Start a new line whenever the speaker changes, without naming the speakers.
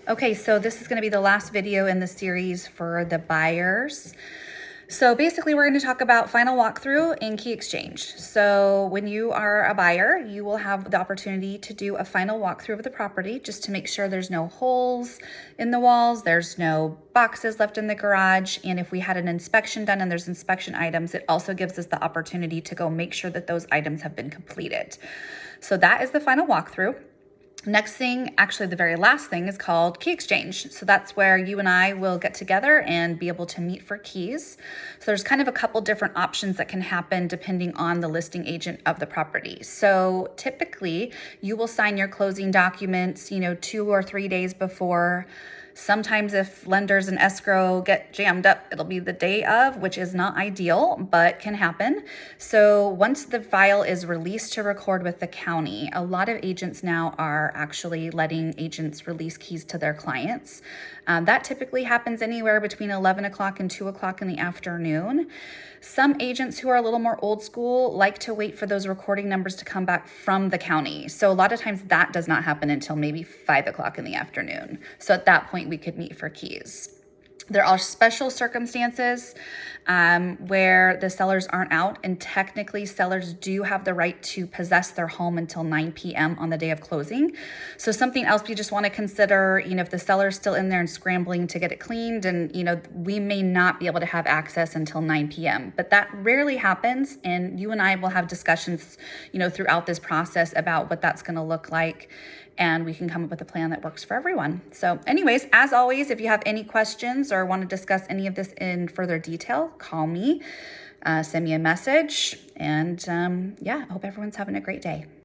Okay, so this is going to be the last video in the series for the buyers. So basically we're going to talk about final walkthrough and key exchange. So when you are a buyer, you will have the opportunity to do a final walkthrough of the property just to make sure there's no holes in the walls, there's no boxes left in the garage. And if we had an inspection done and there's inspection items, it also gives us the opportunity to go make sure that those items have been completed. So that is the final walkthrough. Next thing, actually the very last thing, is called key exchange. So that's where you and I will get together and be able to meet for keys. So there's kind of a couple different options that can happen depending on the listing agent of the property. So typically you will sign your closing documents, 2 or 3 days before. Sometimes if lenders and escrow get jammed up, it'll be the day of, which is not ideal, but can happen. So once the file is released to record with the county, a lot of agents now are actually letting agents release keys to their clients. That typically happens anywhere between 11 o'clock and 2 o'clock in the afternoon. Some agents who are a little more old school like to wait for those recording numbers to come back from the county. So a lot of times that does not happen until maybe 5 o'clock in the afternoon. So at that point, we could meet for keys. There are special circumstances where the sellers aren't out, and technically sellers do have the right to possess their home until 9 p.m. on the day of closing. So something else we just want to consider, if the seller's still in there and scrambling to get it cleaned, and we may not be able to have access until 9 p.m. But that rarely happens, and you and I will have discussions, throughout this process about what that's going to look like, and we can come up with a plan that works for everyone. So anyways, as always, if you have any questions or want to discuss any of this in further detail, call me, send me a message, and I hope everyone's having a great day.